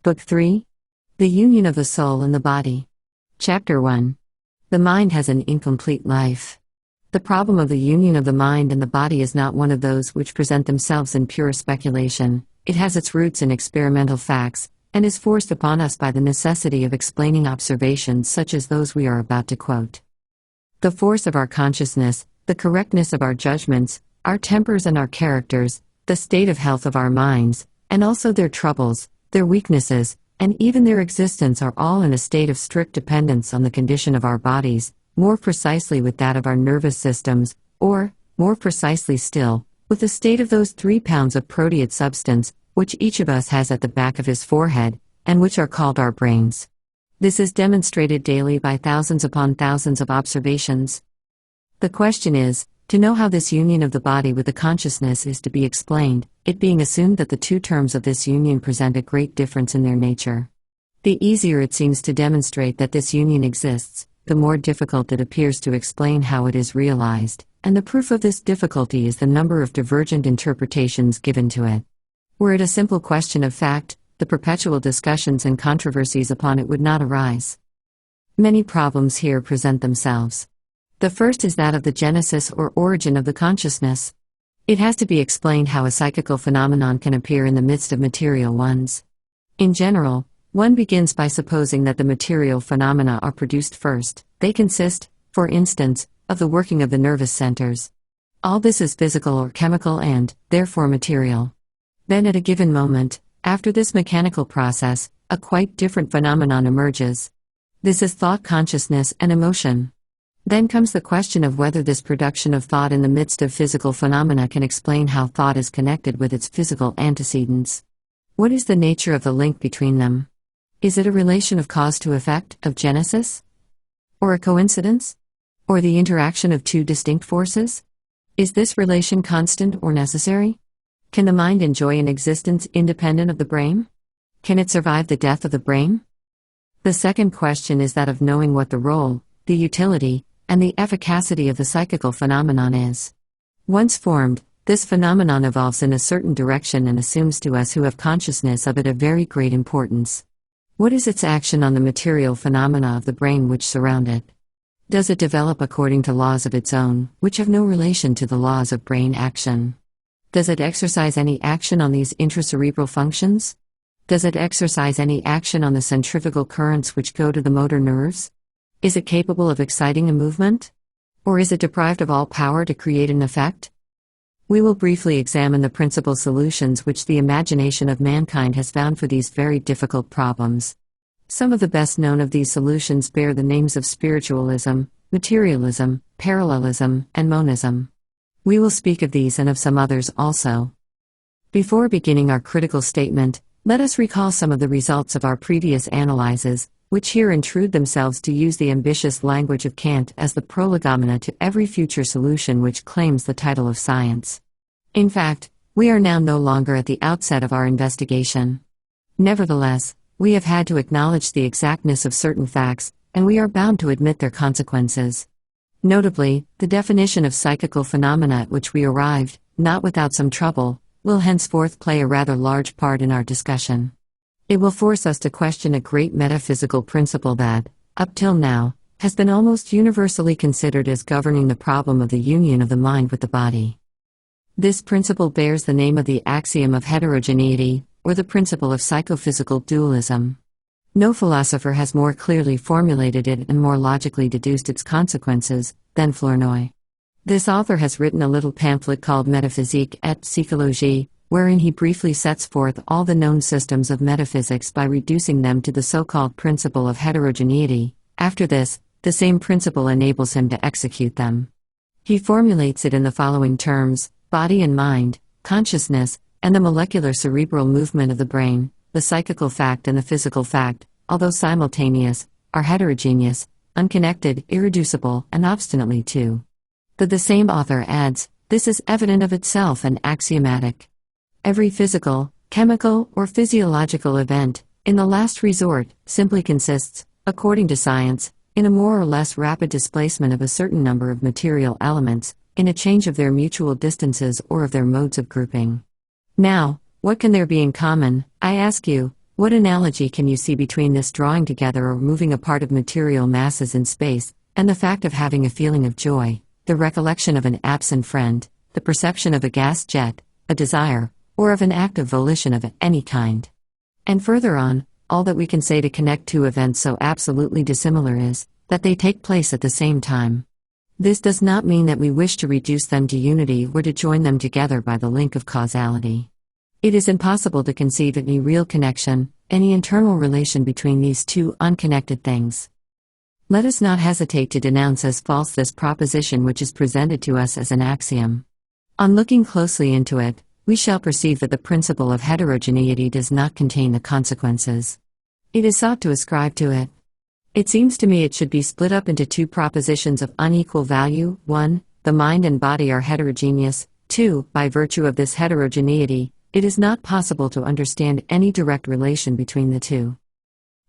Book 3. The Union of the Soul and the Body. Chapter 1. The mind has an incomplete life. The problem of the union of the mind and the body is not one of those which present themselves in pure speculation. It has its roots in experimental facts, and is forced upon us by the necessity of explaining observations such as those we are about to quote. The force of our consciousness, the correctness of our judgments, our tempers and our characters, the state of health of our minds, and also their troubles, their weaknesses, and even their existence are all in a state of strict dependence on the condition of our bodies, more precisely with that of our nervous systems, or, more precisely still, with the state of those 3 pounds of proteid substance, which each of us has at the back of his forehead, and which are called our brains. This is demonstrated daily by thousands upon thousands of observations. The question is, to know how this union of the body with the consciousness is to be explained, it being assumed that the two terms of this union present a great difference in their nature. The easier it seems to demonstrate that this union exists, the more difficult it appears to explain how it is realized, and the proof of this difficulty is the number of divergent interpretations given to it. Were it a simple question of fact, the perpetual discussions and controversies upon it would not arise. Many problems here present themselves. The first is that of the genesis or origin of the consciousness. It has to be explained how a psychical phenomenon can appear in the midst of material ones. In general, one begins by supposing that the material phenomena are produced first. They consist, for instance, of the working of the nervous centers. All this is physical or chemical and, therefore, material. Then at a given moment, after this mechanical process, a quite different phenomenon emerges. This is thought consciousness and emotion. Then comes the question of whether this production of thought in the midst of physical phenomena can explain how thought is connected with its physical antecedents. What is the nature of the link between them? Is it a relation of cause to effect, of genesis? Or a coincidence? Or the interaction of two distinct forces? Is this relation constant or necessary? Can the mind enjoy an existence independent of the brain? Can it survive the death of the brain? The second question is that of knowing what the role, the utility, and the efficacy of the psychical phenomenon is. Once formed, this phenomenon evolves in a certain direction and assumes to us who have consciousness of it a very great importance. What is its action on the material phenomena of the brain which surround it? Does it develop according to laws of its own, which have no relation to the laws of brain action? Does it exercise any action on these intracerebral functions? Does it exercise any action on the centrifugal currents which go to the motor nerves? Is it capable of exciting a movement? Or is it deprived of all power to create an effect? We will briefly examine the principal solutions which the imagination of mankind has found for these very difficult problems. Some of the best known of these solutions bear the names of spiritualism, materialism, parallelism, and monism. We will speak of these and of some others also. Before beginning our critical statement, let us recall some of the results of our previous analyses, which here intrude themselves to use the ambitious language of Kant as the prolegomena to every future solution which claims the title of science. In fact, we are now no longer at the outset of our investigation. Nevertheless, we have had to acknowledge the exactness of certain facts, and we are bound to admit their consequences. Notably, the definition of psychical phenomena at which we arrived, not without some trouble, will henceforth play a rather large part in our discussion. It will force us to question a great metaphysical principle that, up till now, has been almost universally considered as governing the problem of the union of the mind with the body. This principle bears the name of the axiom of heterogeneity, or the principle of psychophysical dualism. No philosopher has more clearly formulated it and more logically deduced its consequences than Flournoy. This author has written a little pamphlet called Métaphysique et Psychologie, wherein he briefly sets forth all the known systems of metaphysics by reducing them to the so-called principle of heterogeneity. After this, the same principle enables him to execute them. He formulates it in the following terms: body and mind, consciousness, and the molecular cerebral movement of the brain, the psychical fact and the physical fact, although simultaneous, are heterogeneous, unconnected, irreducible, and obstinately too. But the same author adds, this is evident of itself and axiomatic. Every physical, chemical, or physiological event, in the last resort, simply consists, according to science, in a more or less rapid displacement of a certain number of material elements, in a change of their mutual distances or of their modes of grouping. Now, what can there be in common, I ask you, What analogy can you see between this drawing together or moving apart of material masses in space, and the fact of having a feeling of joy, the recollection of an absent friend, the perception of a gas jet, a desire, or of an act of volition of any kind? And further on, all that we can say to connect two events so absolutely dissimilar is that they take place at the same time. This does not mean that we wish to reduce them to unity or to join them together by the link of causality. It is impossible to conceive any real connection, any internal relation between these two unconnected things. Let us not hesitate to denounce as false this proposition which is presented to us as an axiom. On looking closely into it, we shall perceive that the principle of heterogeneity does not contain the consequences it is sought to ascribe to it. It seems to me it should be split up into two propositions of unequal value. 1. The mind and body are heterogeneous. 2. By virtue of this heterogeneity, it is not possible to understand any direct relation between the two.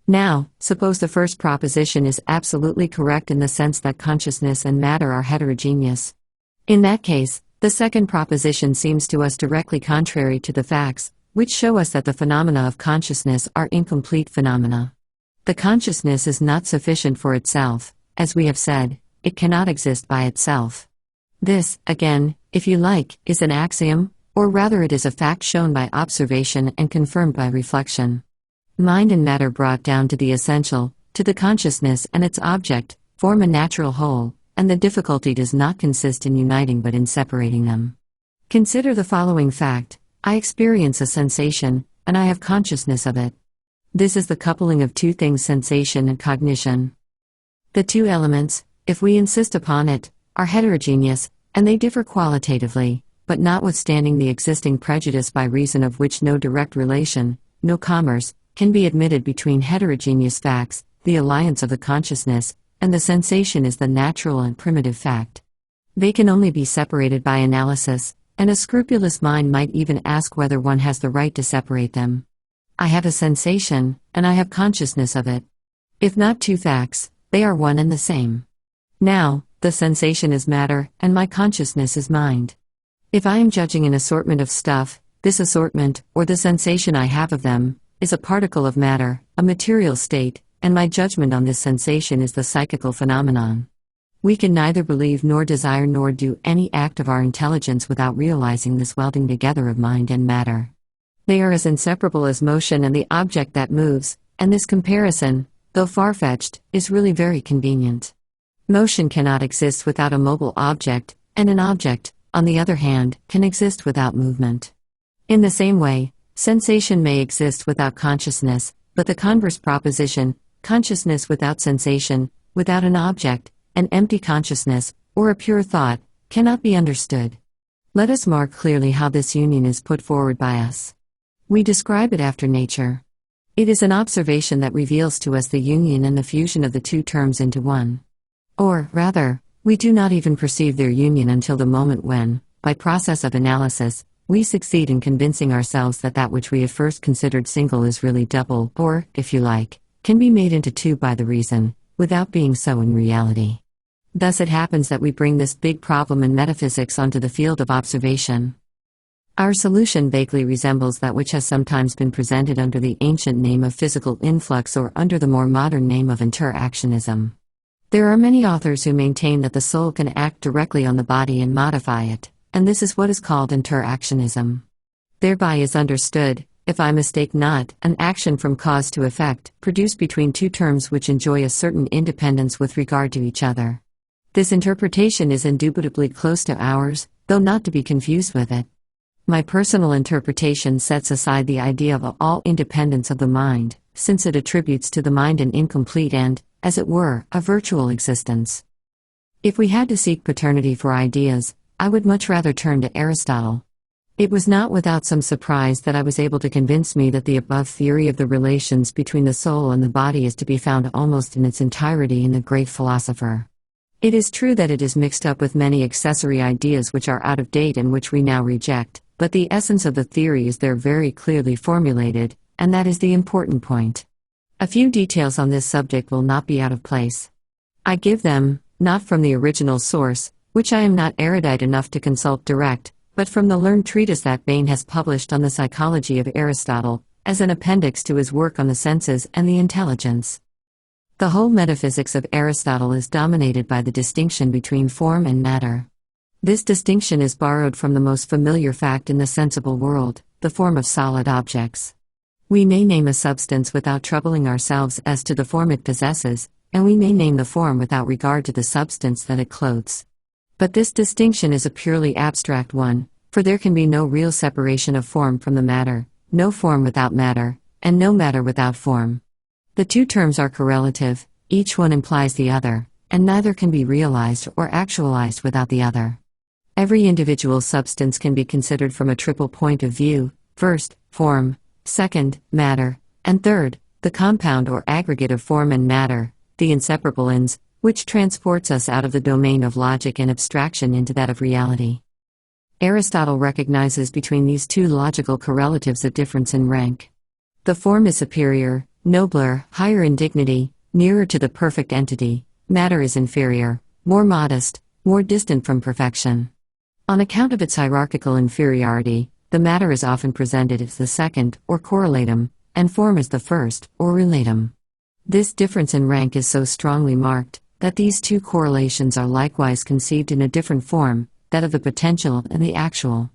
Now, suppose the first proposition is absolutely correct in the sense that consciousness and matter are heterogeneous. In that case, the second proposition seems to us directly contrary to the facts, which show us that the phenomena of consciousness are incomplete phenomena. The consciousness is not sufficient for itself, as we have said, it cannot exist by itself. This, again, if you like, is an axiom, or rather it is a fact shown by observation and confirmed by reflection. Mind and matter brought down to the essential, to the consciousness and its object, form a natural whole, and the difficulty does not consist in uniting but in separating them. Consider the following fact: I experience a sensation, and I have consciousness of it. This is the coupling of two things, sensation and cognition. The two elements, if we insist upon it, are heterogeneous, and they differ qualitatively, but notwithstanding the existing prejudice by reason of which no direct relation, no commerce, can be admitted between heterogeneous facts, the alliance of the consciousness and the sensation is the natural and primitive fact. They can only be separated by analysis, and a scrupulous mind might even ask whether one has the right to separate them. I have a sensation, and I have consciousness of it. If not two facts, they are one and the same. Now, the sensation is matter, and my consciousness is mind. If I am judging an assortment of stuff, this assortment, or the sensation I have of them, is a particle of matter, a material state, and my judgment on this sensation is the psychical phenomenon. We can neither believe nor desire nor do any act of our intelligence without realizing this welding together of mind and matter. They are as inseparable as motion and the object that moves, and this comparison, though far-fetched, is really very convenient. Motion cannot exist without a mobile object, and an object, on the other hand, can exist without movement. In the same way, sensation may exist without consciousness, but the converse proposition, consciousness without sensation, without an object, an empty consciousness, or a pure thought, cannot be understood. Let us mark clearly how this union is put forward by us. We describe it after nature. It is an observation that reveals to us the union and the fusion of the two terms into one. Or, rather, we do not even perceive their union until the moment when, by process of analysis, we succeed in convincing ourselves that that which we at first considered single is really double, or, if you like, can be made into two by the reason, without being so in reality. Thus it happens that we bring this big problem in metaphysics onto the field of observation. Our solution vaguely resembles that which has sometimes been presented under the ancient name of physical influx or under the more modern name of interactionism. There are many authors who maintain that the soul can act directly on the body and modify it, and this is what is called interactionism. Thereby is understood, if I mistake not, an action from cause to effect, produced between two terms which enjoy a certain independence with regard to each other. This interpretation is indubitably close to ours, though not to be confused with it. My personal interpretation sets aside the idea of all independence of the mind, since it attributes to the mind an incomplete and, as it were, a virtual existence. If we had to seek paternity for ideas, I would much rather turn to Aristotle. It was not without some surprise that I was able to convince me that the above theory of the relations between the soul and the body is to be found almost in its entirety in the great philosopher. It is true that it is mixed up with many accessory ideas which are out of date and which we now reject, but the essence of the theory is there very clearly formulated, and that is the important point. A few details on this subject will not be out of place. I give them, not from the original source, which I am not erudite enough to consult direct, but from the learned treatise that Binet has published on the psychology of Aristotle, as an appendix to his work on the senses and the intelligence. The whole metaphysics of Aristotle is dominated by the distinction between form and matter. This distinction is borrowed from the most familiar fact in the sensible world, the form of solid objects. We may name a substance without troubling ourselves as to the form it possesses, and we may name the form without regard to the substance that it clothes. But this distinction is a purely abstract one, for there can be no real separation of form from the matter, no form without matter, and no matter without form. The two terms are correlative, each one implies the other, and neither can be realized or actualized without the other. Every individual substance can be considered from a triple point of view: first, form; second, matter; and third, the compound or aggregate of form and matter, the inseparable ends, which transports us out of the domain of logic and abstraction into that of reality. Aristotle recognizes between these two logical correlatives a difference in rank. The form is superior, nobler, higher in dignity, nearer to the perfect entity; matter is inferior, more modest, more distant from perfection. On account of its hierarchical inferiority, the matter is often presented as the second, or correlatum, and form as the first, or relatum. This difference in rank is so strongly marked, that these two correlations are likewise conceived in a different form, that of the potential and the actual.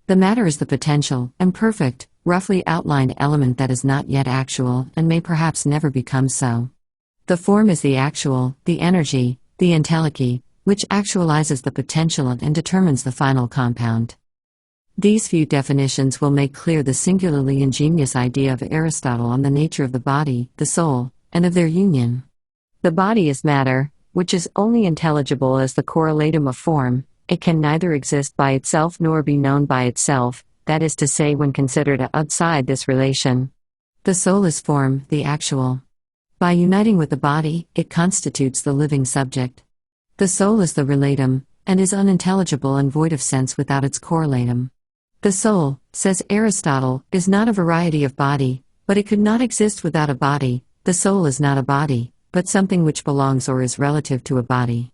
The matter is the potential and perfect, roughly outlined element that is not yet actual and may perhaps never become so. The form is the actual, the energy, the entelechy, which actualizes the potential and determines the final compound. These few definitions will make clear the singularly ingenious idea of Aristotle on the nature of the body, the soul, and of their union. The body is matter, which is only intelligible as the correlatum of form. It can neither exist by itself nor be known by itself, that is to say, when considered outside this relation. The soul is form, the actual. By uniting with the body, it constitutes the living subject. The soul is the relatum, and is unintelligible and void of sense without its correlatum. The soul, says Aristotle, is not a variety of body, but it could not exist without a body. The soul is not a body, but something which belongs or is relative to a body.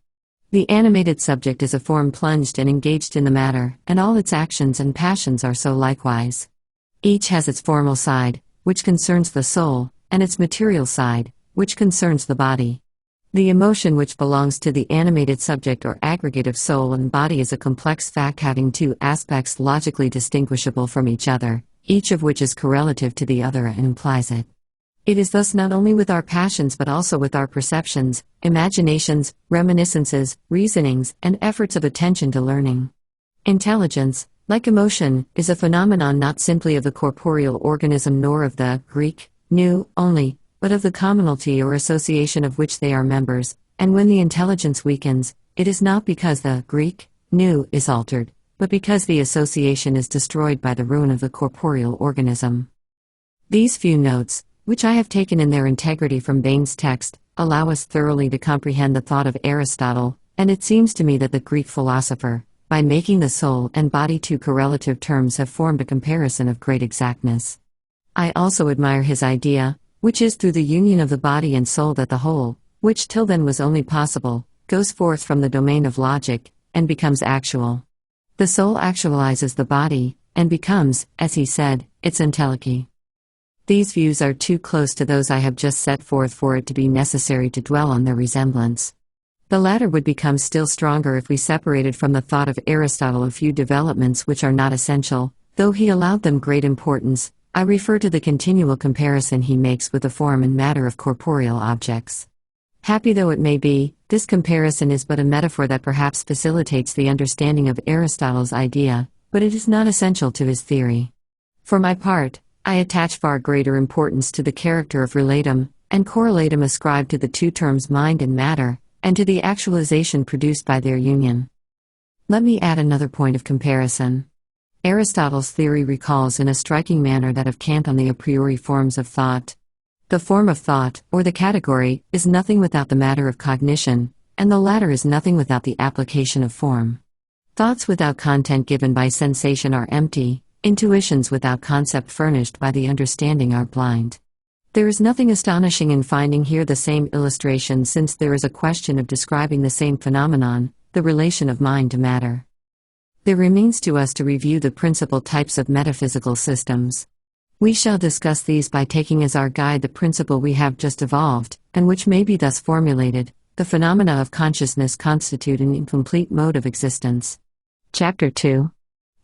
The animated subject is a form plunged and engaged in the matter, and all its actions and passions are so likewise. Each has its formal side, which concerns the soul, and its material side, which concerns the body. The emotion which belongs to the animated subject or aggregate of soul and body is a complex fact having two aspects logically distinguishable from each other, each of which is correlative to the other and implies it. It is thus not only with our passions but also with our perceptions, imaginations, reminiscences, reasonings, and efforts of attention to learning. Intelligence, like emotion, is a phenomenon not simply of the corporeal organism nor of the Greek nous only, but of the commonalty or association of which they are members, and when the intelligence weakens, it is not because the Greek nous is altered, but because the association is destroyed by the ruin of the corporeal organism. These few notes, which I have taken in their integrity from Bain's text, allow us thoroughly to comprehend the thought of Aristotle, and it seems to me that the Greek philosopher, by making the soul and body two correlative terms, have formed a comparison of great exactness. I also admire his idea, which is through the union of the body and soul that the whole, which till then was only possible, goes forth from the domain of logic, and becomes actual. The soul actualizes the body, and becomes, as he said, its entelechy. These views are too close to those I have just set forth for it to be necessary to dwell on their resemblance. The latter would become still stronger if we separated from the thought of Aristotle a few developments which are not essential, though he allowed them great importance. I refer to the continual comparison he makes with the form and matter of corporeal objects. Happy though it may be, this comparison is but a metaphor that perhaps facilitates the understanding of Aristotle's idea, but it is not essential to his theory. For my part, I attach far greater importance to the character of relatum and correlatum ascribed to the two terms mind and matter, and to the actualization produced by their union. Let me add another point of comparison. Aristotle's theory recalls in a striking manner that of Kant on the a priori forms of thought. The form of thought, or the category, is nothing without the matter of cognition, and the latter is nothing without the application of form. Thoughts without content given by sensation are empty, intuitions without concept furnished by the understanding are blind. There is nothing astonishing in finding here the same illustration, since there is a question of describing the same phenomenon, the relation of mind to matter. There remains to us to review the principal types of metaphysical systems. We shall discuss these by taking as our guide the principle we have just evolved, and which may be thus formulated: the phenomena of consciousness constitute an incomplete mode of existence. Chapter 2.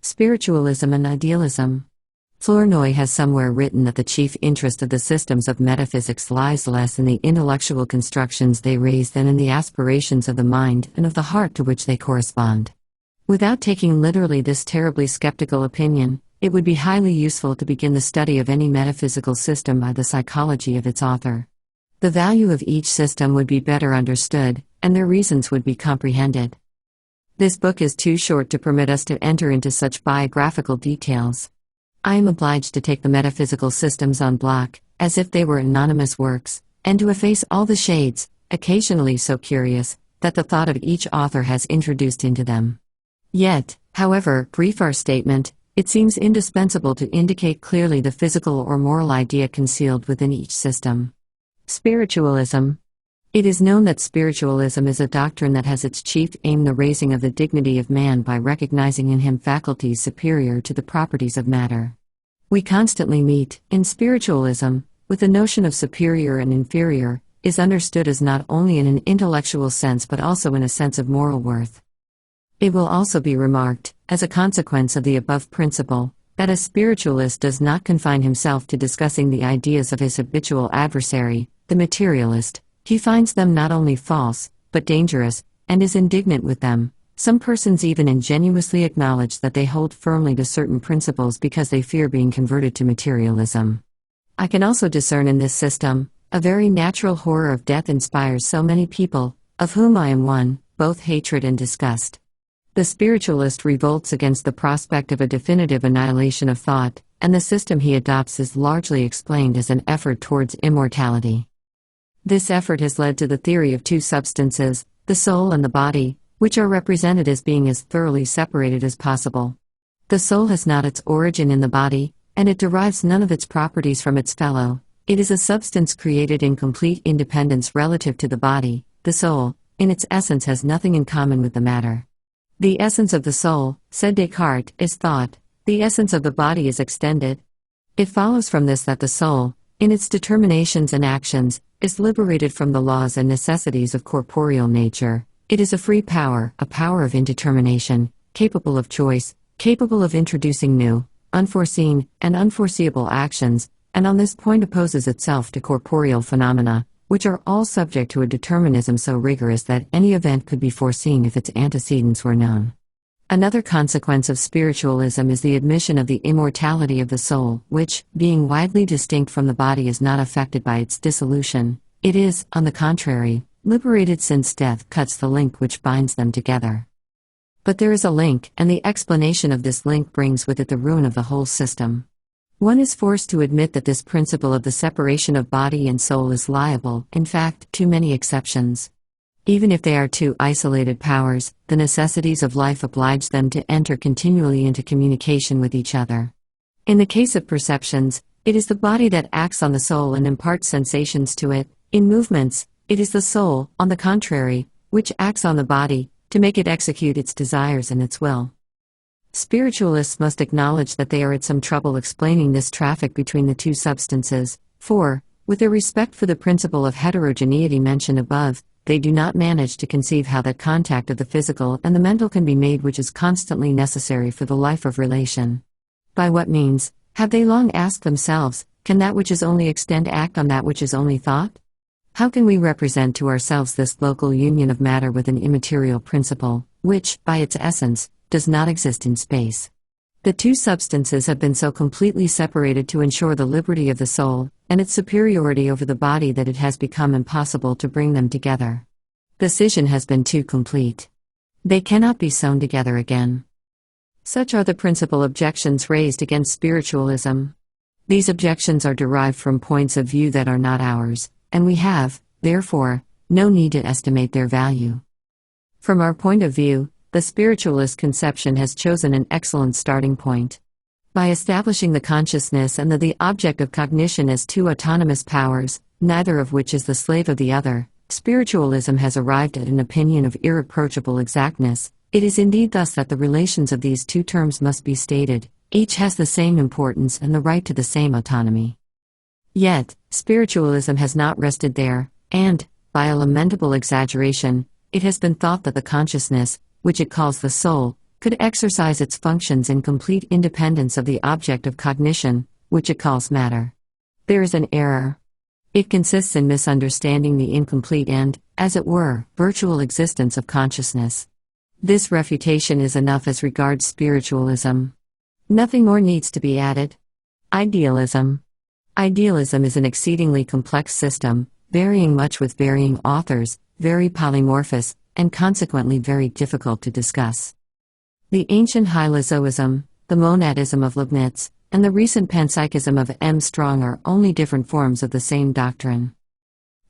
Spiritualism and Idealism. Flournoy has somewhere written that the chief interest of the systems of metaphysics lies less in the intellectual constructions they raise than in the aspirations of the mind and of the heart to which they correspond. Without taking literally this terribly skeptical opinion, it would be highly useful to begin the study of any metaphysical system by the psychology of its author. The value of each system would be better understood, and their reasons would be comprehended. This book is too short to permit us to enter into such biographical details. I am obliged to take the metaphysical systems en bloc, as if they were anonymous works, and to efface all the shades, occasionally so curious, that the thought of each author has introduced into them. Yet, however brief our statement, it seems indispensable to indicate clearly the physical or moral idea concealed within each system. Spiritualism. It is known that spiritualism is a doctrine that has its chief aim the raising of the dignity of man by recognizing in him faculties superior to the properties of matter. We constantly meet, in spiritualism, with the notion of superior and inferior, is understood as not only in an intellectual sense but also in a sense of moral worth. It will also be remarked, as a consequence of the above principle, that a spiritualist does not confine himself to discussing the ideas of his habitual adversary, the materialist. He finds them not only false, but dangerous, and is indignant with them. Some persons even ingenuously acknowledge that they hold firmly to certain principles because they fear being converted to materialism. I can also discern in this system, a very natural horror of death inspires so many people, of whom I am one, both hatred and disgust. The spiritualist revolts against the prospect of a definitive annihilation of thought, and the system he adopts is largely explained as an effort towards immortality. This effort has led to the theory of two substances, the soul and the body, which are represented as being as thoroughly separated as possible. The soul has not its origin in the body, and it derives none of its properties from its fellow. It is a substance created in complete independence relative to the body. The soul, in its essence, has nothing in common with the matter. The essence of the soul, said Descartes, is thought. The essence of the body is extended. It follows from this that the soul, in its determinations and actions, is liberated from the laws and necessities of corporeal nature. It is a free power, a power of indetermination, capable of choice, capable of introducing new, unforeseen, and unforeseeable actions, and on this point opposes itself to corporeal phenomena, which are all subject to a determinism so rigorous that any event could be foreseen if its antecedents were known. Another consequence of spiritualism is the admission of the immortality of the soul, which, being widely distinct from the body, is not affected by its dissolution. It is, on the contrary, liberated, since death cuts the link which binds them together. But there is a link, and the explanation of this link brings with it the ruin of the whole system. One is forced to admit that this principle of the separation of body and soul is liable, in fact, to many exceptions. Even if they are two isolated powers, the necessities of life oblige them to enter continually into communication with each other. In the case of perceptions, it is the body that acts on the soul and imparts sensations to it. In movements, it is the soul, on the contrary, which acts on the body, to make it execute its desires and its will. Spiritualists must acknowledge that they are at some trouble explaining this traffic between the two substances, for, with their respect for the principle of heterogeneity mentioned above, they do not manage to conceive how that contact of the physical and the mental can be made which is constantly necessary for the life of relation. By what means, have they long asked themselves, can that which is only extend act on that which is only thought? How can we represent to ourselves this local union of matter with an immaterial principle, which, by its essence, does not exist in space? The two substances have been so completely separated to ensure the liberty of the soul, and its superiority over the body, that it has become impossible to bring them together. The scission has been too complete. They cannot be sewn together again. Such are the principal objections raised against spiritualism. These objections are derived from points of view that are not ours, and we have, therefore, no need to estimate their value. From our point of view, the spiritualist conception has chosen an excellent starting point. By establishing the consciousness and the object of cognition as two autonomous powers, neither of which is the slave of the other, spiritualism has arrived at an opinion of irreproachable exactness. It is indeed thus that the relations of these two terms must be stated, Each has the same importance and the right to the same autonomy. Yet, spiritualism has not rested there, and, by a lamentable exaggeration, it has been thought that the consciousness, which it calls the soul, could exercise its functions in complete independence of the object of cognition, which it calls matter. There is an error. It consists in misunderstanding the incomplete and, as it were, virtual existence of consciousness. This refutation is enough as regards spiritualism. Nothing more needs to be added. Idealism. Idealism is an exceedingly complex system, varying much with varying authors, very polymorphous, and consequently very difficult to discuss. The ancient hylozoism, the monadism of Leibniz, and the recent panpsychism of M. Strong are only different forms of the same doctrine.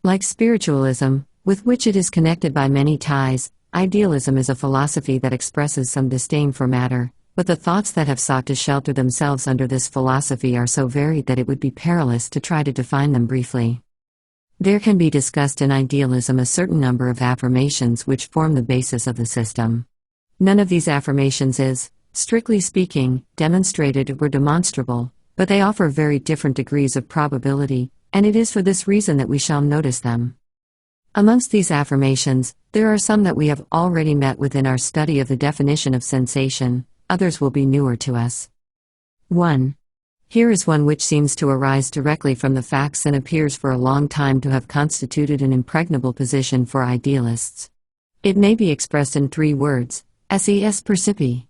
Like spiritualism, with which it is connected by many ties, idealism is a philosophy that expresses some disdain for matter, but the thoughts that have sought to shelter themselves under this philosophy are so varied that it would be perilous to try to define them briefly. There can be discussed in idealism a certain number of affirmations which form the basis of the system. None of these affirmations is, strictly speaking, demonstrated or demonstrable, but they offer very different degrees of probability, and it is for this reason that we shall notice them. Amongst these affirmations, there are some that we have already met within our study of the definition of sensation, others will be newer to us. 1. Here is one which seems to arise directly from the facts and appears for a long time to have constituted an impregnable position for idealists. It may be expressed in 3 words, ses percipi.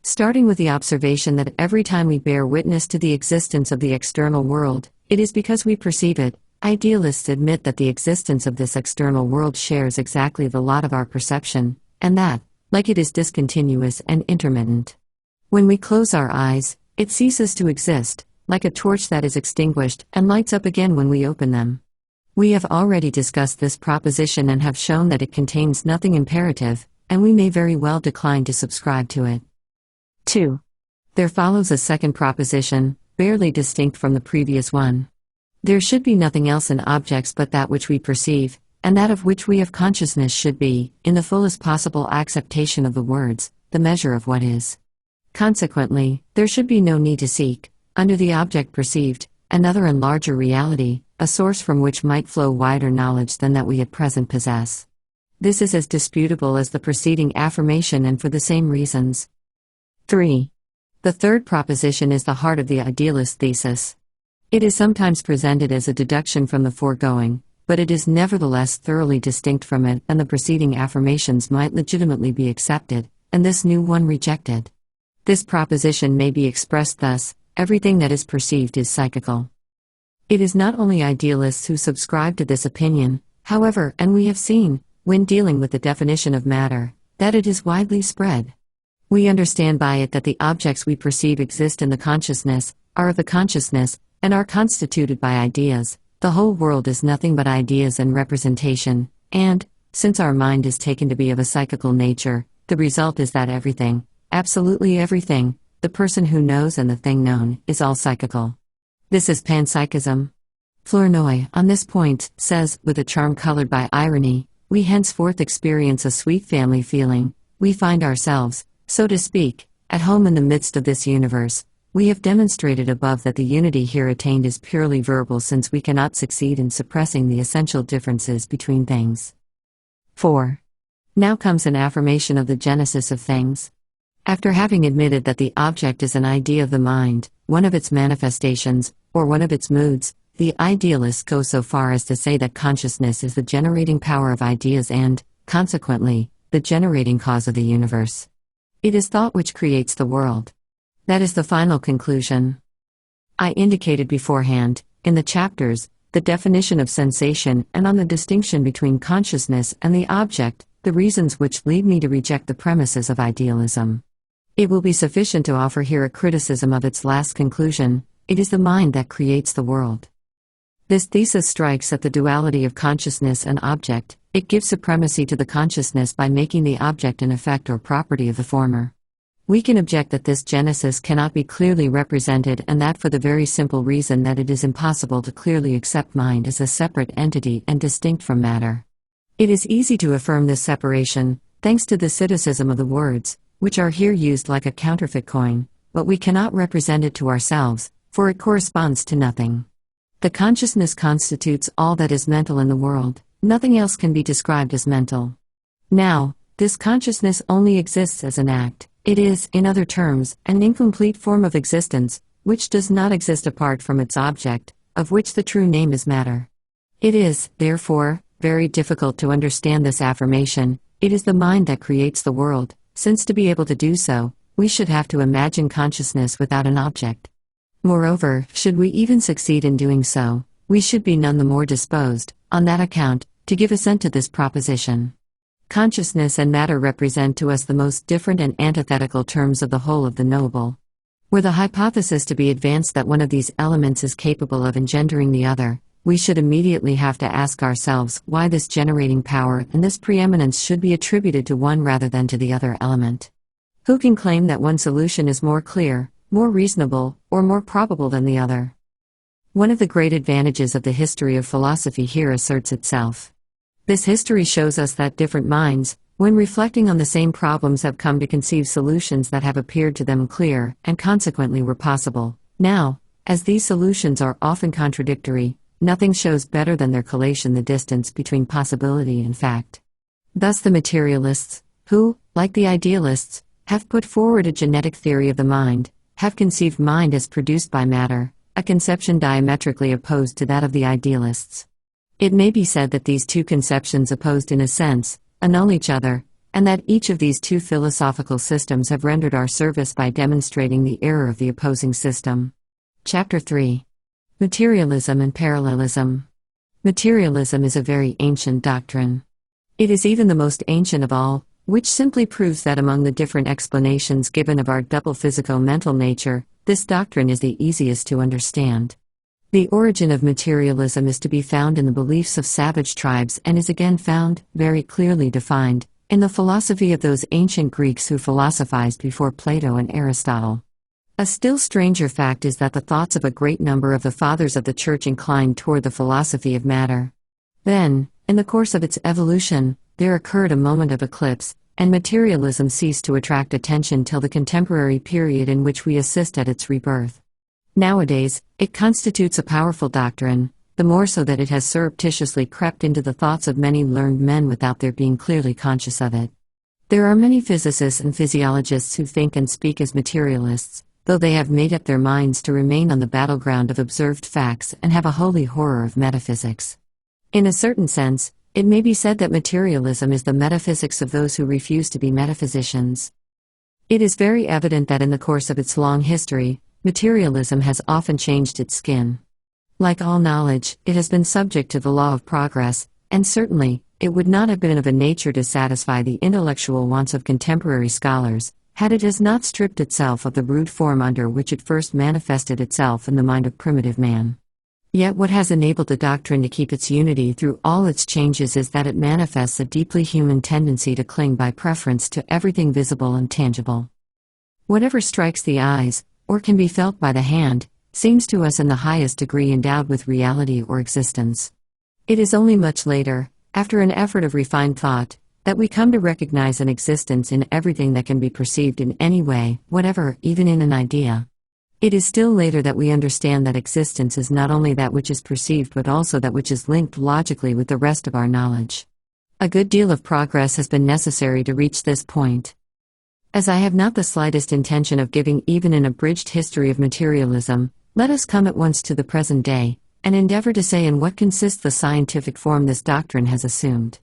Starting with the observation that every time we bear witness to the existence of the external world, it is because we perceive it, idealists admit that the existence of this external world shares exactly the lot of our perception, and that, like it is discontinuous and intermittent. When we close our eyes, it ceases to exist, like a torch that is extinguished and lights up again when we open them. We have already discussed this proposition and have shown that it contains nothing imperative, and we may very well decline to subscribe to it. 2. There follows a second proposition, barely distinct from the previous one. There should be nothing else in objects but that which we perceive, and that of which we have consciousness should be, in the fullest possible acceptation of the words, the measure of what is. Consequently, there should be no need to seek, under the object perceived, another and larger reality, a source from which might flow wider knowledge than that we at present possess. This is as disputable as the preceding affirmation and for the same reasons. 3. The third proposition is the heart of the idealist thesis. It is sometimes presented as a deduction from the foregoing, but it is nevertheless thoroughly distinct from it, and the preceding affirmations might legitimately be accepted, and this new one rejected. This proposition may be expressed thus: everything that is perceived is psychical. It is not only idealists who subscribe to this opinion, however, and we have seen, when dealing with the definition of matter, that it is widely spread. We understand by it that the objects we perceive exist in the consciousness, are of the consciousness, and are constituted by ideas. The whole world is nothing but ideas and representation, and, since our mind is taken to be of a psychical nature, the result is that everything, absolutely everything, the person who knows and the thing known, is all psychical. This is panpsychism. Flournoy, on this point, says, with a charm colored by irony, we henceforth experience a sweet family feeling. We find ourselves, so to speak, at home in the midst of this universe. We have demonstrated above that the unity here attained is purely verbal, since we cannot succeed in suppressing the essential differences between things. 4. Now comes an affirmation of the genesis of things. After having admitted that the object is an idea of the mind, one of its manifestations, or one of its moods, the idealists go so far as to say that consciousness is the generating power of ideas and, consequently, the generating cause of the universe. It is thought which creates the world. That is the final conclusion. I indicated beforehand, in the chapters, the definition of sensation and on the distinction between consciousness and the object, the reasons which lead me to reject the premises of idealism. It will be sufficient to offer here a criticism of its last conclusion: it is the mind that creates the world. This thesis strikes at the duality of consciousness and object. It gives supremacy to the consciousness by making the object an effect or property of the former. We can object that this genesis cannot be clearly represented, and that for the very simple reason that it is impossible to clearly accept mind as a separate entity and distinct from matter. It is easy to affirm this separation, thanks to the cynicism of the words, which are here used like a counterfeit coin, but we cannot represent it to ourselves, for it corresponds to nothing. The consciousness constitutes all that is mental in the world, nothing else can be described as mental. Now, this consciousness only exists as an act. It is, in other terms, an incomplete form of existence, which does not exist apart from its object, of which the true name is matter. It is, therefore, very difficult to understand this affirmation. It is the mind that creates the world, since to be able to do so, we should have to imagine consciousness without an object. Moreover, should we even succeed in doing so, we should be none the more disposed, on that account, to give assent to this proposition. Consciousness and matter represent to us the most different and antithetical terms of the whole of the knowable. Were the hypothesis to be advanced that one of these elements is capable of engendering the other, we should immediately have to ask ourselves why this generating power and this preeminence should be attributed to one rather than to the other element. Who can claim that one solution is more clear, more reasonable, or more probable than the other? One of the great advantages of the history of philosophy here asserts itself. This history shows us that different minds, when reflecting on the same problems, have come to conceive solutions that have appeared to them clear, and consequently were possible. Now, as these solutions are often contradictory, nothing shows better than their collation the distance between possibility and fact. Thus the materialists, who, like the idealists, have put forward a genetic theory of the mind, have conceived mind as produced by matter, a conception diametrically opposed to that of the idealists. It may be said that these two conceptions, opposed in a sense, annul each other, and that each of these two philosophical systems have rendered our service by demonstrating the error of the opposing system. Chapter 3. Materialism and Parallelism. Materialism is a very ancient doctrine. It is even the most ancient of all, which simply proves that among the different explanations given of our double physico-mental nature, this doctrine is the easiest to understand. The origin of materialism is to be found in the beliefs of savage tribes and is again found, very clearly defined, in the philosophy of those ancient Greeks who philosophized before Plato and Aristotle. A still stranger fact is that the thoughts of a great number of the fathers of the Church inclined toward the philosophy of matter. Then, in the course of its evolution, there occurred a moment of eclipse, and materialism ceased to attract attention till the contemporary period in which we assist at its rebirth. Nowadays, it constitutes a powerful doctrine, the more so that it has surreptitiously crept into the thoughts of many learned men without their being clearly conscious of it. There are many physicists and physiologists who think and speak as materialists, though they have made up their minds to remain on the battleground of observed facts and have a holy horror of metaphysics. In a certain sense, it may be said that materialism is the metaphysics of those who refuse to be metaphysicians. It is very evident that in the course of its long history, materialism has often changed its skin. Like all knowledge, it has been subject to the law of progress, and certainly, it would not have been of a nature to satisfy the intellectual wants of contemporary scholars, had it has not stripped itself of the rude form under which it first manifested itself in the mind of primitive man. Yet what has enabled the doctrine to keep its unity through all its changes is that it manifests a deeply human tendency to cling by preference to everything visible and tangible. Whatever strikes the eyes, or can be felt by the hand, seems to us in the highest degree endowed with reality or existence. It is only much later, after an effort of refined thought, that we come to recognize an existence in everything that can be perceived in any way, whatever, even in an idea. It is still later that we understand that existence is not only that which is perceived but also that which is linked logically with the rest of our knowledge. A good deal of progress has been necessary to reach this point. As I have not the slightest intention of giving even an abridged history of materialism, let us come at once to the present day, and endeavor to say in what consists the scientific form this doctrine has assumed.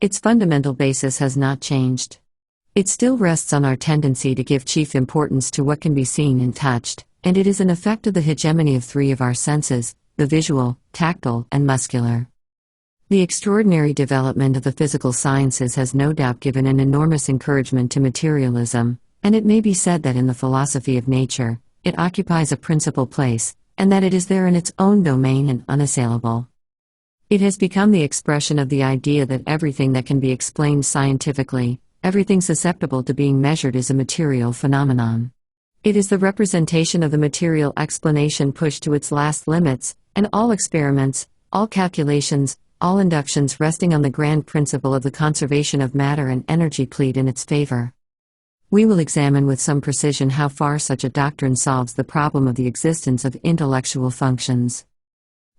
Its fundamental basis has not changed. It still rests on our tendency to give chief importance to what can be seen and touched, and it is an effect of the hegemony of three of our senses, the visual, tactile, and muscular. The extraordinary development of the physical sciences has no doubt given an enormous encouragement to materialism, and it may be said that in the philosophy of nature, it occupies a principal place, and that it is there in its own domain and unassailable. It has become the expression of the idea that everything that can be explained scientifically, everything susceptible to being measured, is a material phenomenon. It is the representation of the material explanation pushed to its last limits, and all experiments, all calculations, all inductions resting on the grand principle of the conservation of matter and energy plead in its favor. We will examine with some precision how far such a doctrine solves the problem of the existence of intellectual functions.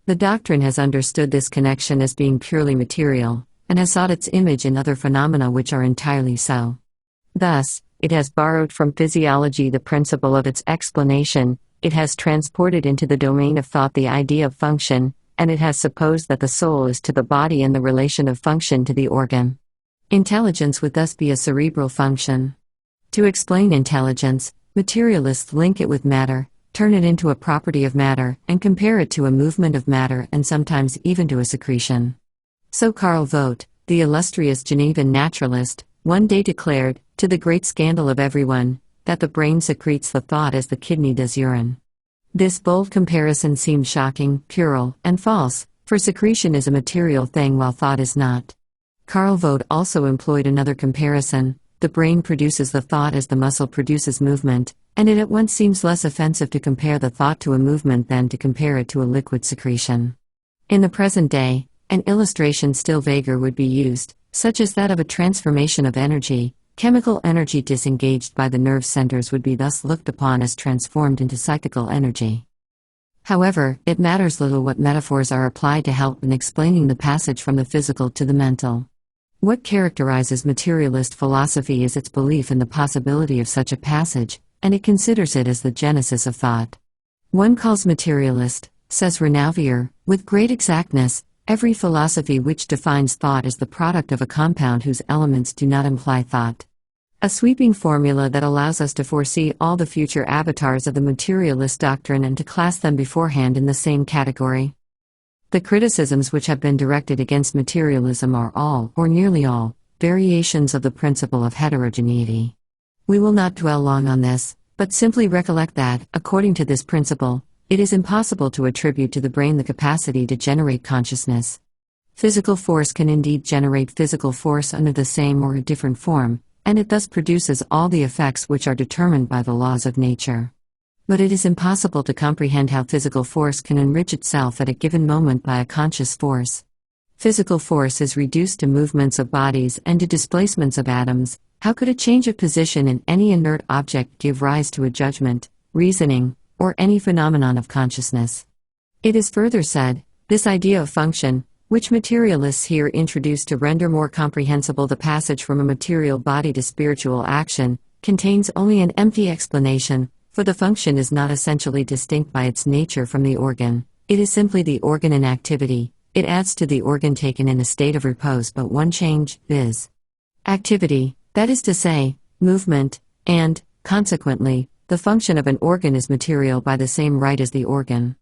The doctrine has understood this connection as being purely material, and has sought its image in other phenomena which are entirely so. Thus, it has borrowed from physiology the principle of its explanation, it has transported into the domain of thought the idea of function, and it has supposed that the soul is to the body and the relation of function to the organ. Intelligence would thus be a cerebral function. To explain intelligence, materialists link it with matter, turn it into a property of matter, and compare it to a movement of matter and sometimes even to a secretion. So Karl Vogt, the illustrious Genevan naturalist, one day declared, to the great scandal of everyone, that the brain secretes the thought as the kidney does urine. This bold comparison seemed shocking, puerile, and false, for secretion is a material thing while thought is not. Karl Vogt also employed another comparison: the brain produces the thought as the muscle produces movement, and it at once seems less offensive to compare the thought to a movement than to compare it to a liquid secretion. In the present day, an illustration still vaguer would be used, such as that of a transformation of energy. Chemical energy disengaged by the nerve centers would be thus looked upon as transformed into psychical energy. However, it matters little what metaphors are applied to help in explaining the passage from the physical to the mental. What characterizes materialist philosophy is its belief in the possibility of such a passage, and it considers it as the genesis of thought. One calls materialist, says Renouvier, with great exactness, every philosophy which defines thought as the product of a compound whose elements do not imply thought. A sweeping formula that allows us to foresee all the future avatars of the materialist doctrine and to class them beforehand in the same category. The criticisms which have been directed against materialism are all, or nearly all, variations of the principle of heterogeneity. We will not dwell long on this, but simply recollect that, according to this principle, it is impossible to attribute to the brain the capacity to generate consciousness. Physical force can indeed generate physical force under the same or a different form, and it thus produces all the effects which are determined by the laws of nature. But it is impossible to comprehend how physical force can enrich itself at a given moment by a conscious force. Physical force is reduced to movements of bodies and to displacements of atoms. How could a change of position in any inert object give rise to a judgment, reasoning, or any phenomenon of consciousness? It is further said, this idea of function, which materialists here introduce to render more comprehensible the passage from a material body to spiritual action, contains only an empty explanation, for the function is not essentially distinct by its nature from the organ, it is simply the organ in activity, it adds to the organ taken in a state of repose but one change, viz. Activity, that is to say, movement, and, consequently, the function of an organ is material by the same right as the organ.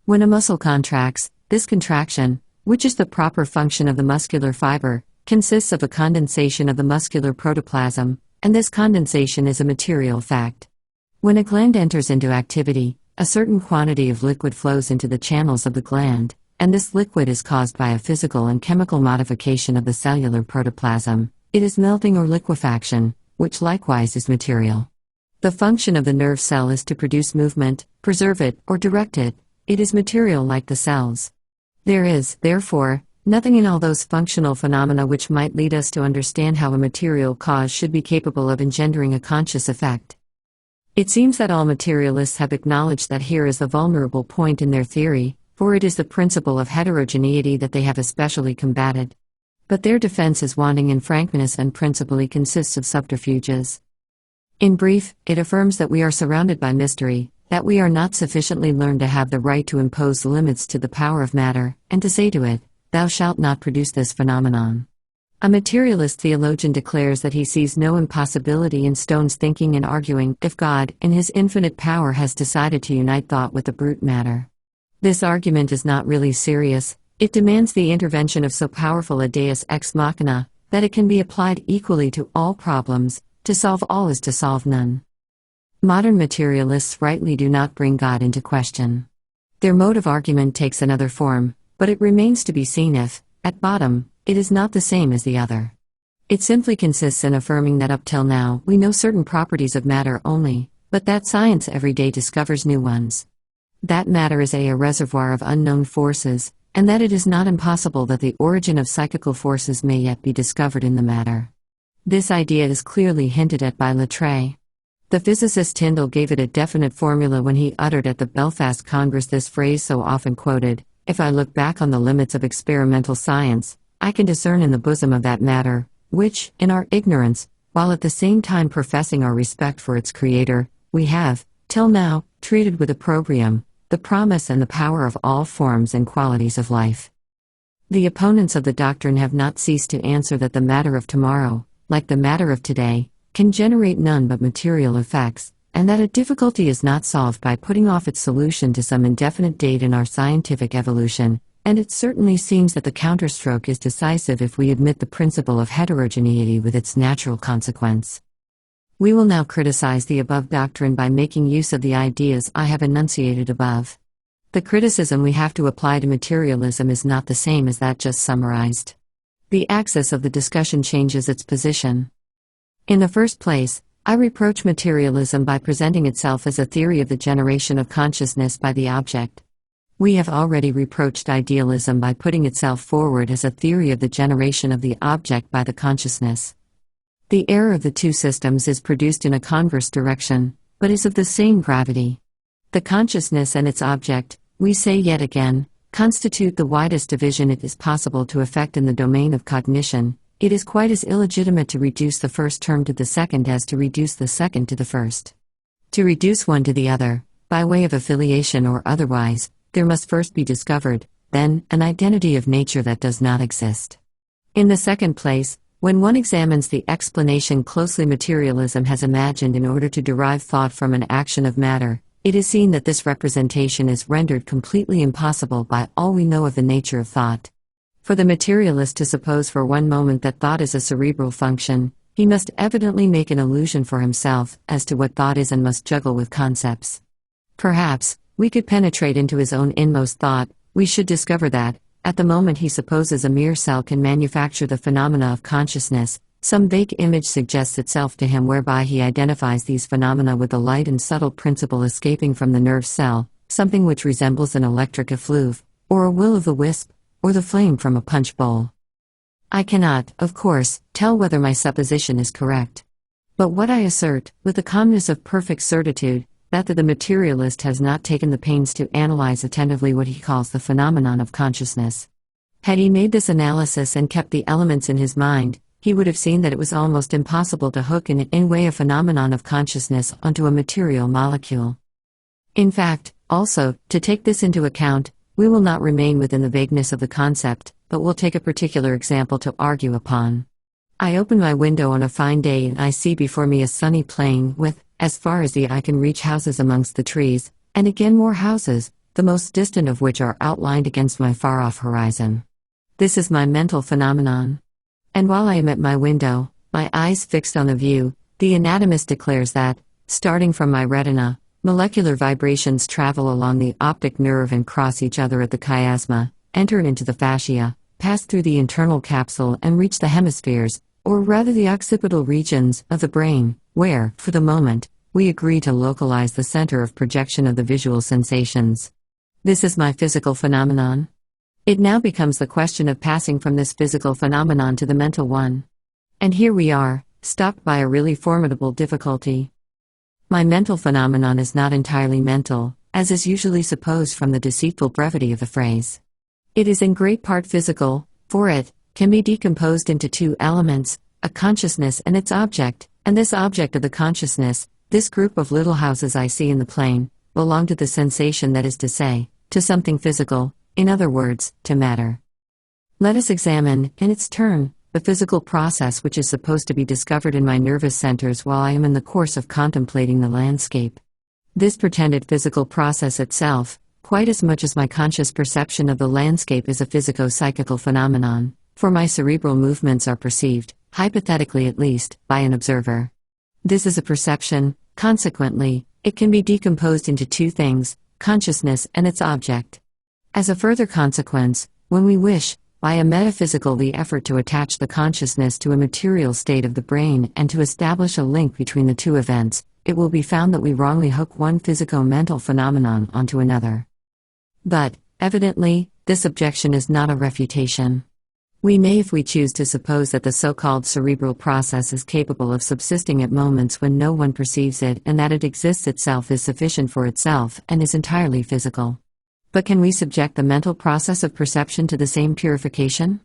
When a muscle contracts, this contraction, which is the proper function of the muscular fiber, consists of a condensation of the muscular protoplasm, and this condensation is a material fact. When a gland enters into activity, a certain quantity of liquid flows into the channels of the gland, and this liquid is caused by a physical and chemical modification of the cellular protoplasm. It is melting or liquefaction, which likewise is material. The function of the nerve cell is to produce movement, preserve it, or direct it. It is material like the cells. There is, therefore, nothing in all those functional phenomena which might lead us to understand how a material cause should be capable of engendering a conscious effect. It seems that all materialists have acknowledged that here is the vulnerable point in their theory, for it is the principle of heterogeneity that they have especially combated. But their defense is wanting in frankness and principally consists of subterfuges. In brief, it affirms that we are surrounded by mystery, that we are not sufficiently learned to have the right to impose limits to the power of matter, and to say to it, "Thou shalt not produce this phenomenon." A materialist theologian declares that he sees no impossibility in stones thinking and arguing if God, in his infinite power, has decided to unite thought with the brute matter. This argument is not really serious, it demands the intervention of so powerful a deus ex machina, that it can be applied equally to all problems. To solve all is to solve none. Modern materialists rightly do not bring God into question. Their mode of argument takes another form, but it remains to be seen if, at bottom, it is not the same as the other. It simply consists in affirming that up till now we know certain properties of matter only, but that science every day discovers new ones. That matter is a reservoir of unknown forces, and that it is not impossible that the origin of psychical forces may yet be discovered in the matter. This idea is clearly hinted at by Latreille. The physicist Tyndall gave it a definite formula when he uttered at the Belfast Congress this phrase so often quoted: "If I look back on the limits of experimental science, I can discern in the bosom of that matter, which, in our ignorance, while at the same time professing our respect for its creator, we have, till now, treated with opprobrium, the promise and the power of all forms and qualities of life." The opponents of the doctrine have not ceased to answer that the matter of tomorrow, like the matter of today, can generate none but material effects, and that a difficulty is not solved by putting off its solution to some indefinite date in our scientific evolution, and it certainly seems that the counterstroke is decisive if we admit the principle of heterogeneity with its natural consequence. We will now criticize the above doctrine by making use of the ideas I have enunciated above. The criticism we have to apply to materialism is not the same as that just summarized. The axis of the discussion changes its position. In the first place, I reproach materialism by presenting itself as a theory of the generation of consciousness by the object. We have already reproached idealism by putting itself forward as a theory of the generation of the object by the consciousness. The error of the two systems is produced in a converse direction, but is of the same gravity. The consciousness and its object, we say yet again, constitute the widest division it is possible to effect in the domain of cognition. It is quite as illegitimate to reduce the first term to the second as to reduce the second to the first. To reduce one to the other, by way of affiliation or otherwise, there must first be discovered, then, an identity of nature that does not exist. In the second place, when one examines the explanation closely materialism has imagined in order to derive thought from an action of matter, it is seen that this representation is rendered completely impossible by all we know of the nature of thought. For the materialist to suppose for one moment that thought is a cerebral function, he must evidently make an illusion for himself as to what thought is and must juggle with concepts. Perhaps, we could penetrate into his own inmost thought, we should discover that, at the moment he supposes a mere cell can manufacture the phenomena of consciousness, some vague image suggests itself to him whereby he identifies these phenomena with the light and subtle principle escaping from the nerve cell, something which resembles an electric effluve, or a will-o'-the-wisp, or the flame from a punch bowl. I cannot, of course, tell whether my supposition is correct. But what I assert, with the calmness of perfect certitude, that the materialist has not taken the pains to analyze attentively what he calls the phenomenon of consciousness. Had he made this analysis and kept the elements in his mind, he would have seen that it was almost impossible to hook in any way a phenomenon of consciousness onto a material molecule. In fact, also, to take this into account, we will not remain within the vagueness of the concept, but will take a particular example to argue upon. I open my window on a fine day and I see before me a sunny plain with, as far as the eye can reach, houses amongst the trees, and again more houses, the most distant of which are outlined against my far-off horizon. This is my mental phenomenon. And while I am at my window, my eyes fixed on the view, the anatomist declares that, starting from my retina, molecular vibrations travel along the optic nerve and cross each other at the chiasma, enter into the fascia, pass through the internal capsule and reach the hemispheres, or rather the occipital regions, of the brain, where, for the moment, we agree to localize the center of projection of the visual sensations. This is my physical phenomenon. It now becomes the question of passing from this physical phenomenon to the mental one. And here we are, stopped by a really formidable difficulty. My mental phenomenon is not entirely mental, as is usually supposed from the deceitful brevity of the phrase. It is in great part physical, for it can be decomposed into two elements, a consciousness and its object, and this object of the consciousness, this group of little houses I see in the plain, belong to the sensation, that is to say, to something physical, in other words, to matter. Let us examine, in its turn, the physical process which is supposed to be discovered in my nervous centers while I am in the course of contemplating the landscape. This pretended physical process itself, quite as much as my conscious perception of the landscape, is a physico-psychical phenomenon, for my cerebral movements are perceived, hypothetically at least, by an observer. This is a perception, consequently, it can be decomposed into two things, consciousness and its object. As a further consequence, when we wish, by a metaphysical effort, to attach the consciousness to a material state of the brain and to establish a link between the two events, it will be found that we wrongly hook one physico-mental phenomenon onto another. But, evidently, this objection is not a refutation. We may, if we choose, to suppose that the so-called cerebral process is capable of subsisting at moments when no one perceives it, and that it exists itself, is sufficient for itself, and is entirely physical. But can we subject the mental process of perception to the same purification?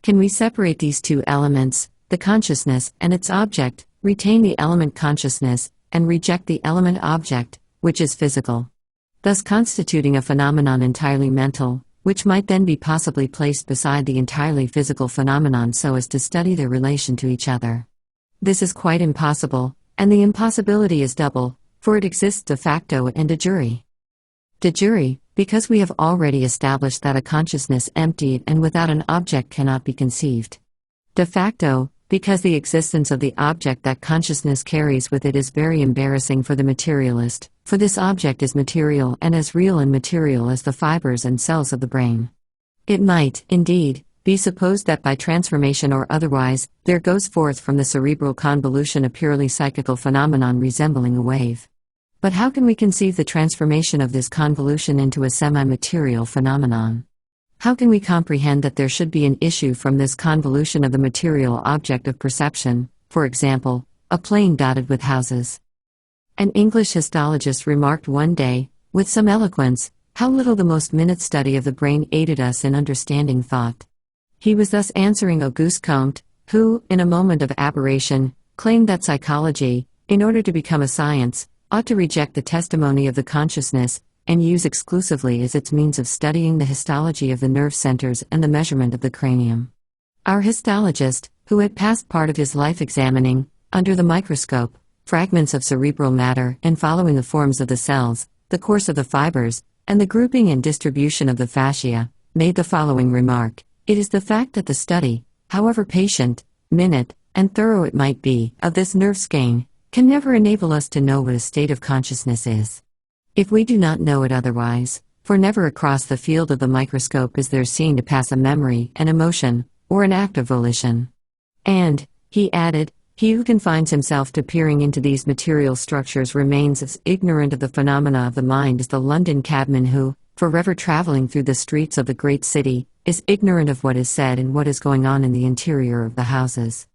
Can we separate these two elements, the consciousness and its object, retain the element consciousness, and reject the element object, which is physical, thus constituting a phenomenon entirely mental, which might then be possibly placed beside the entirely physical phenomenon so as to study their relation to each other? This is quite impossible, and the impossibility is double, for it exists de facto and de jure. De jure, because we have already established that a consciousness emptied and without an object cannot be conceived. De facto, because the existence of the object that consciousness carries with it is very embarrassing for the materialist, for this object is material and as real and material as the fibers and cells of the brain. It might, indeed, be supposed that by transformation or otherwise, there goes forth from the cerebral convolution a purely psychical phenomenon resembling a wave. But how can we conceive the transformation of this convolution into a semi-material phenomenon? How can we comprehend that there should be an issue from this convolution of the material object of perception, for example, a plain dotted with houses? An English histologist remarked one day, with some eloquence, how little the most minute study of the brain aided us in understanding thought. He was thus answering Auguste Comte, who, in a moment of aberration, claimed that psychology, in order to become a science, ought to reject the testimony of the consciousness, and use exclusively as its means of studying the histology of the nerve centers and the measurement of the cranium. Our histologist, who had passed part of his life examining, under the microscope, fragments of cerebral matter and following the forms of the cells, the course of the fibers, and the grouping and distribution of the fascia, made the following remark: "It is the fact that the study, however patient, minute, and thorough it might be, of this nerve skein, can never enable us to know what a state of consciousness is. If we do not know it otherwise, for never across the field of the microscope is there seen to pass a memory, an emotion, or an act of volition." And, he added, he who confines himself to peering into these material structures remains as ignorant of the phenomena of the mind as the London cabman who, forever traveling through the streets of the great city, is ignorant of what is said and what is going on in the interior of the houses.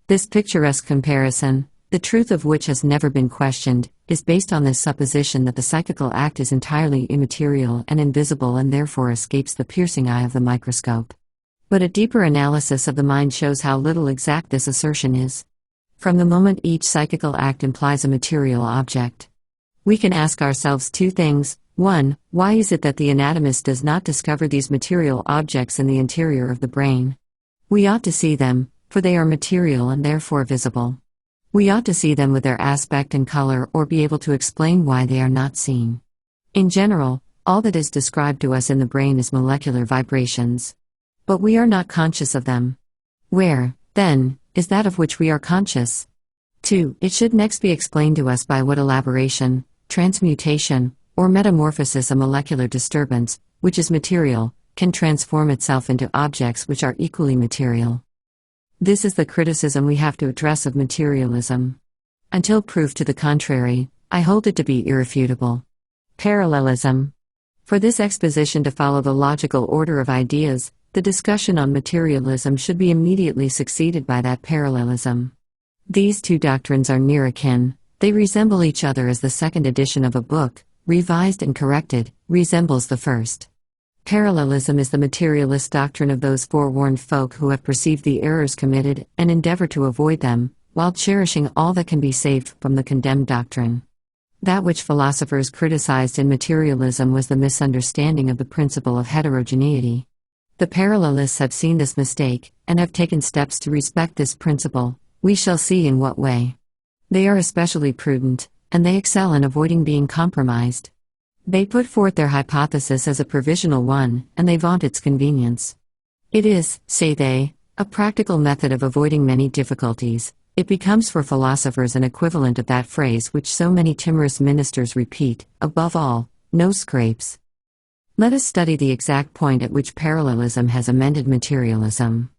This picturesque comparison, the truth of which has never been questioned, is based on this supposition that the psychical act is entirely immaterial and invisible and therefore escapes the piercing eye of the microscope. But a deeper analysis of the mind shows how little exact this assertion is. From the moment each psychical act implies a material object, we can ask ourselves two things. 1. Why is it that the anatomist does not discover these material objects in the interior of the brain? We ought to see them, for they are material and therefore visible. We ought to see them with their aspect and color or be able to explain why they are not seen. In general, all that is described to us in the brain is molecular vibrations. But we are not conscious of them. Where, then, is that of which we are conscious? 2. It should next be explained to us by what elaboration, transmutation, or metamorphosis a molecular disturbance, which is material, can transform itself into objects which are equally material. This is the criticism we have to address of materialism. Until proof to the contrary, I hold it to be irrefutable. Parallelism. For this exposition to follow the logical order of ideas, the discussion on materialism should be immediately succeeded by that parallelism. These two doctrines are near akin, they resemble each other as the second edition of a book, revised and corrected, resembles the first. Parallelism is the materialist doctrine of those forewarned folk who have perceived the errors committed and endeavor to avoid them, while cherishing all that can be saved from the condemned doctrine. That which philosophers criticized in materialism was the misunderstanding of the principle of heterogeneity. The parallelists have seen this mistake, and have taken steps to respect this principle. We shall see in what way. They are especially prudent, and they excel in avoiding being compromised. They put forth their hypothesis as a provisional one, and they vaunt its convenience. It is, say they, a practical method of avoiding many difficulties. It becomes for philosophers an equivalent of that phrase which so many timorous ministers repeat, above all, no scrapes. Let us study the exact point at which parallelism has amended materialism.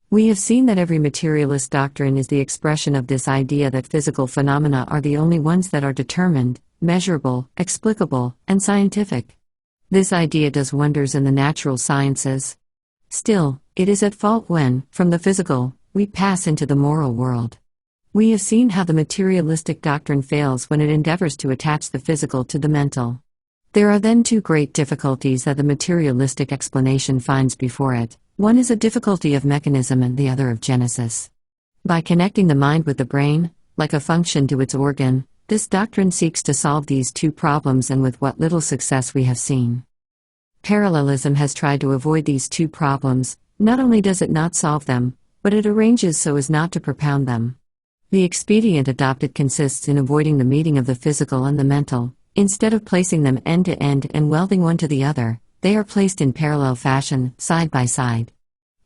We have seen that every materialist doctrine is the expression of this idea that physical phenomena are the only ones that are determined, measurable, explicable, and scientific. This idea does wonders in the natural sciences. Still, it is at fault when, from the physical, we pass into the moral world. We have seen how the materialistic doctrine fails when it endeavors to attach the physical to the mental. There are then two great difficulties that the materialistic explanation finds before it. One is a difficulty of mechanism and the other of genesis. By connecting the mind with the brain, like a function to its organ, this doctrine seeks to solve these two problems, and with what little success we have seen. Parallelism has tried to avoid these two problems. Not only does it not solve them, but it arranges so as not to propound them. The expedient adopted consists in avoiding the meeting of the physical and the mental. Instead of placing them end to end and welding one to the other, they are placed in parallel fashion, side by side.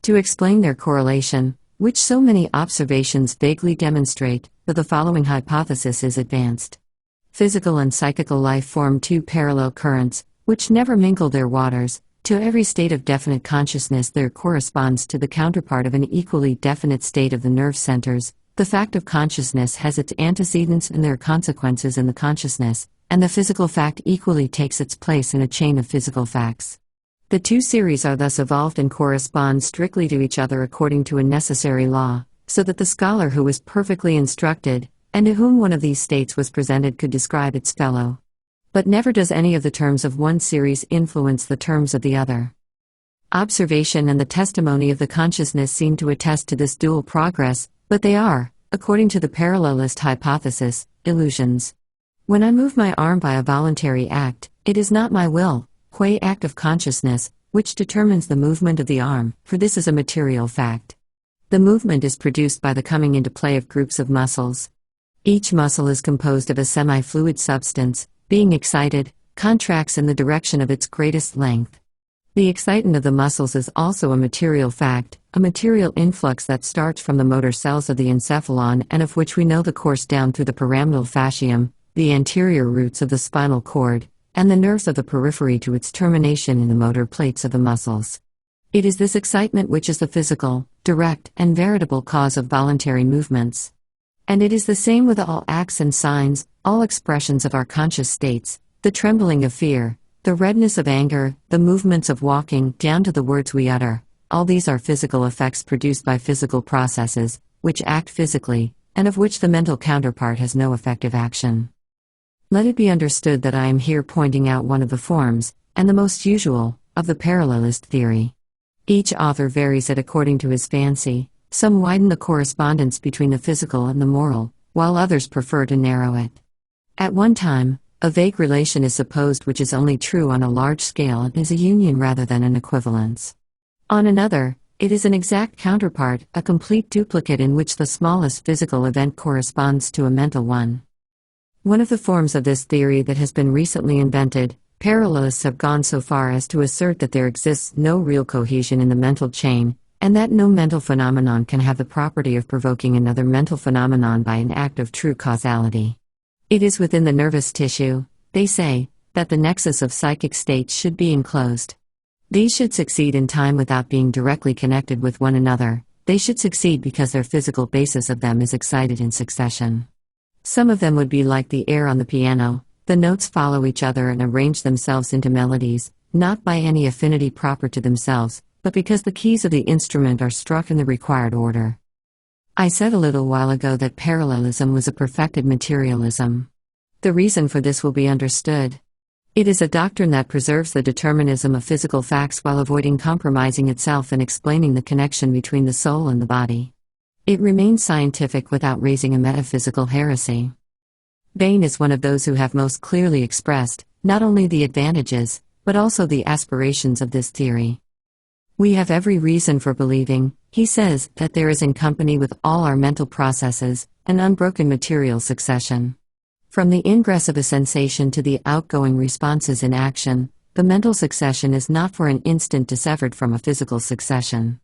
To explain their correlation, which so many observations vaguely demonstrate, the following hypothesis is advanced. Physical and psychical life form two parallel currents, which never mingle their waters. To every state of definite consciousness there corresponds to the counterpart of an equally definite state of the nerve centers. The fact of consciousness has its antecedents and their consequences in the consciousness, and the physical fact equally takes its place in a chain of physical facts. The two series are thus evolved and correspond strictly to each other according to a necessary law, so that the scholar who was perfectly instructed, and to whom one of these states was presented, could describe its fellow. But never does any of the terms of one series influence the terms of the other. Observation and the testimony of the consciousness seem to attest to this dual progress, but they are, according to the parallelist hypothesis, illusions. When I move my arm by a voluntary act, it is not my will, qua act of consciousness, which determines the movement of the arm, for this is a material fact. The movement is produced by the coming into play of groups of muscles. Each muscle is composed of a semi-fluid substance, being excited, contracts in the direction of its greatest length. The excitant of the muscles is also a material fact, a material influx that starts from the motor cells of the encephalon and of which we know the course down through the pyramidal fascium, the anterior roots of the spinal cord, and the nerves of the periphery to its termination in the motor plates of the muscles. It is this excitement which is the physical, direct, and veritable cause of voluntary movements. And it is the same with all acts and signs, all expressions of our conscious states, the trembling of fear, the redness of anger, the movements of walking, down to the words we utter. All these are physical effects produced by physical processes, which act physically, and of which the mental counterpart has no effective action. Let it be understood that I am here pointing out one of the forms, and the most usual, of the parallelist theory. Each author varies it according to his fancy. Some widen the correspondence between the physical and the moral, while others prefer to narrow it. At one time, a vague relation is supposed which is only true on a large scale and is a union rather than an equivalence. On another, it is an exact counterpart, a complete duplicate in which the smallest physical event corresponds to a mental one. One of the forms of this theory that has been recently invented, parallelists have gone so far as to assert that there exists no real cohesion in the mental chain, and that no mental phenomenon can have the property of provoking another mental phenomenon by an act of true causality. It is within the nervous tissue, they say, that the nexus of psychic states should be enclosed. These should succeed in time without being directly connected with one another. They should succeed because their physical basis of them is excited in succession. Some of them would be like the air on the piano. The notes follow each other and arrange themselves into melodies, not by any affinity proper to themselves, but because the keys of the instrument are struck in the required order. I said a little while ago that parallelism was a perfected materialism. The reason for this will be understood. It is a doctrine that preserves the determinism of physical facts while avoiding compromising itself and explaining the connection between the soul and the body. It remains scientific without raising a metaphysical heresy. Binet is one of those who have most clearly expressed, not only the advantages, but also the aspirations of this theory. We have every reason for believing, he says, that there is in company with all our mental processes, an unbroken material succession. From the ingress of a sensation to the outgoing responses in action, the mental succession is not for an instant dissevered from a physical succession.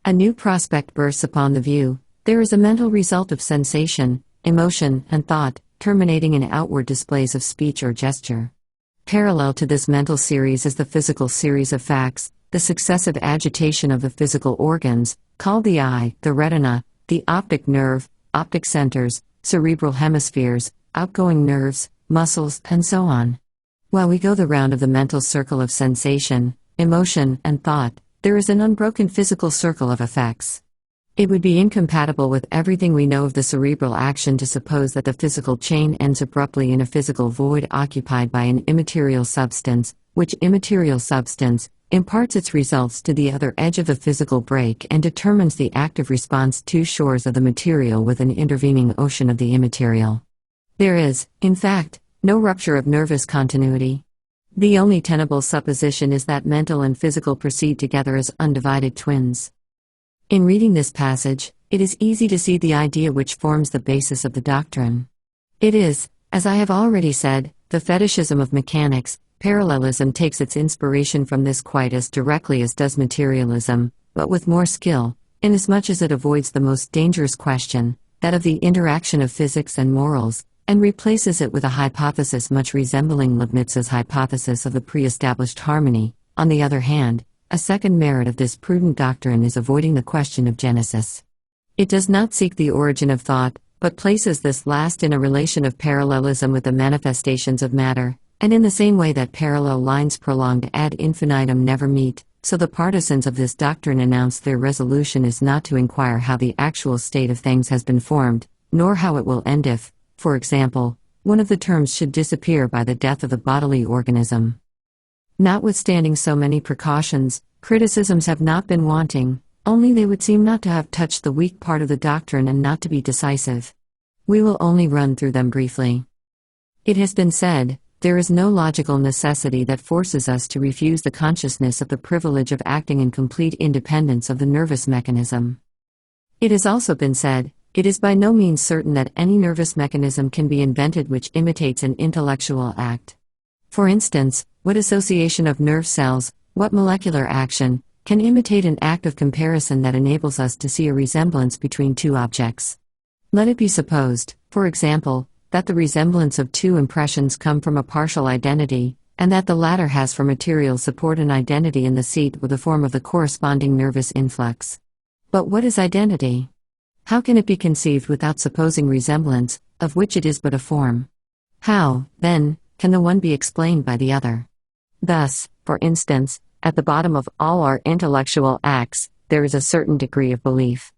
A new prospect bursts upon the view. There is a mental result of sensation, emotion, and thought, terminating in outward displays of speech or gesture. Parallel to this mental series is the physical series of facts, the successive agitation of the physical organs, called the eye, the retina, the optic nerve, optic centers, cerebral hemispheres, outgoing nerves, muscles, and so on. While we go the round of the mental circle of sensation, emotion, and thought, There is an unbroken physical circle of effects. It would be incompatible with everything we know of the cerebral action to suppose that the physical chain ends abruptly in a physical void occupied by an immaterial substance, which immaterial substance imparts its results to the other edge of the physical break and determines the active response to shores of the material with an intervening ocean of the immaterial. There is, in fact, no rupture of nervous continuity. The only tenable supposition is that mental and physical proceed together as undivided twins. In reading this passage, it is easy to see the idea which forms the basis of the doctrine. It is, as I have already said, the fetishism of mechanics. Parallelism takes its inspiration from this quite as directly as does materialism, but with more skill, inasmuch as it avoids the most dangerous question, that of the interaction of physics and morals, and replaces it with a hypothesis much resembling Leibniz's hypothesis of the pre-established harmony. On the other hand, a second merit of this prudent doctrine is avoiding the question of genesis. It does not seek the origin of thought, but places this last in a relation of parallelism with the manifestations of matter, and in the same way that parallel lines prolonged ad infinitum never meet, so the partisans of this doctrine announce their resolution is not to inquire how the actual state of things has been formed, nor how it will end if, for example, one of the terms should disappear by the death of the bodily organism. Notwithstanding so many precautions, criticisms have not been wanting, only they would seem not to have touched the weak part of the doctrine and not to be decisive. We will only run through them briefly. It has been said, there is no logical necessity that forces us to refuse the consciousness of the privilege of acting in complete independence of the nervous mechanism. It has also been said, it is by no means certain that any nervous mechanism can be invented which imitates an intellectual act. For instance, what association of nerve cells, what molecular action, can imitate an act of comparison that enables us to see a resemblance between two objects? Let it be supposed, for example, that the resemblance of two impressions come from a partial identity, and that the latter has for material support an identity in the seat with the form of the corresponding nervous influx. But what is identity? How can it be conceived without supposing resemblance, of which it is but a form? How, then, can the one be explained by the other? Thus, for instance, at the bottom of all our intellectual acts, there is a certain degree of belief.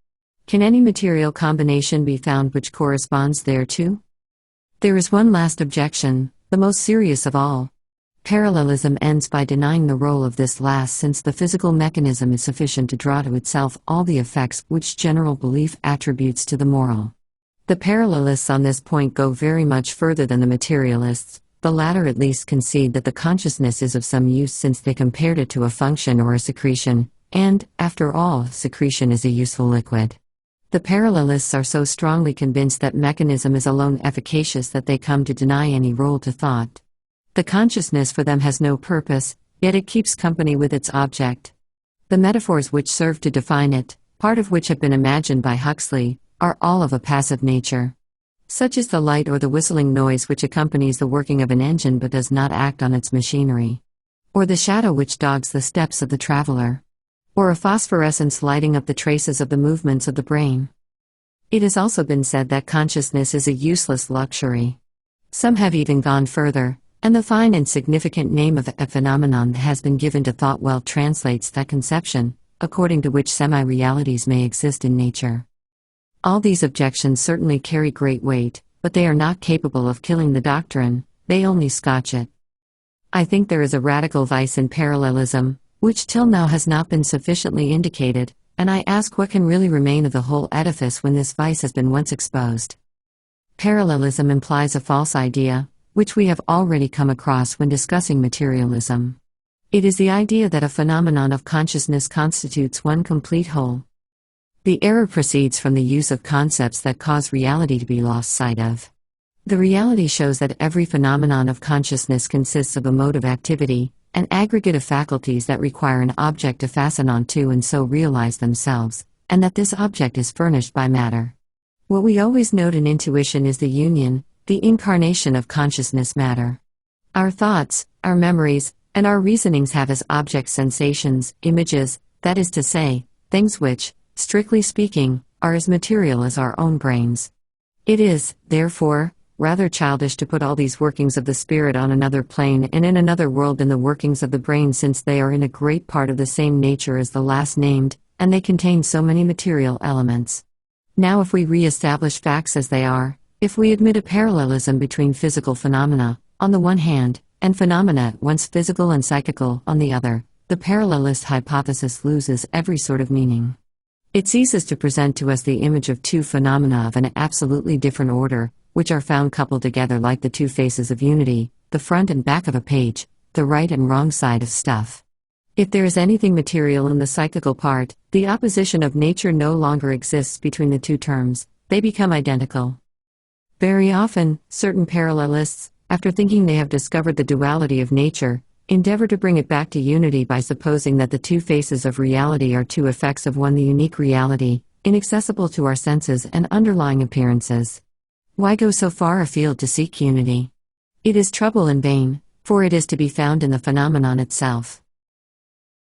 Can any material combination be found which corresponds thereto? There is one last objection, the most serious of all. Parallelism ends by denying the role of this last, since the physical mechanism is sufficient to draw to itself all the effects which general belief attributes to the moral. The parallelists on this point go very much further than the materialists. The latter at least concede that the consciousness is of some use since they compared it to a function or a secretion, and, after all, secretion is a useful liquid. The parallelists are so strongly convinced that mechanism is alone efficacious that they come to deny any role to thought. The consciousness for them has no purpose, yet it keeps company with its object. The metaphors which serve to define it, part of which have been imagined by Huxley, are all of a passive nature. Such is the light or the whistling noise which accompanies the working of an engine but does not act on its machinery. Or the shadow which dogs the steps of the traveler. Or a phosphorescence lighting up the traces of the movements of the brain. It has also been said that consciousness is a useless luxury. Some have even gone further, and the fine and significant name of a phenomenon that has been given to thought well translates that conception, according to which semi-realities may exist in nature. All these objections certainly carry great weight, but they are not capable of killing the doctrine, they only scotch it. I think there is a radical vice in parallelism, which till now has not been sufficiently indicated, and I ask what can really remain of the whole edifice when this vice has been once exposed. Parallelism implies a false idea, which we have already come across when discussing materialism. It is the idea that a phenomenon of consciousness constitutes one complete whole. The error proceeds from the use of concepts that cause reality to be lost sight of. The reality shows that every phenomenon of consciousness consists of a mode of activity, an aggregate of faculties that require an object to fasten onto and so realize themselves, and that this object is furnished by matter. What we always note in intuition is the union, the incarnation of consciousness matter. Our thoughts, our memories, and our reasonings have as objects sensations, images, that is to say, things which, strictly speaking, are as material as our own brains. It is, therefore, rather childish to put all these workings of the spirit on another plane and in another world than the workings of the brain, since they are in a great part of the same nature as the last named, and they contain so many material elements. Now, if we re-establish facts as they are, if we admit a parallelism between physical phenomena, on the one hand, and phenomena at once physical and psychical, on the other, the parallelist hypothesis loses every sort of meaning. It ceases to present to us the image of two phenomena of an absolutely different order, which are found coupled together like the two faces of unity, the front and back of a page, the right and wrong side of stuff. If there is anything material in the psychical part, the opposition of nature no longer exists between the two terms, they become identical. Very often, certain parallelists, after thinking they have discovered the duality of nature, endeavor to bring it back to unity by supposing that the two faces of reality are two effects of one, the unique reality, inaccessible to our senses and underlying appearances. Why go so far afield to seek unity? It is trouble in vain, for it is to be found in the phenomenon itself.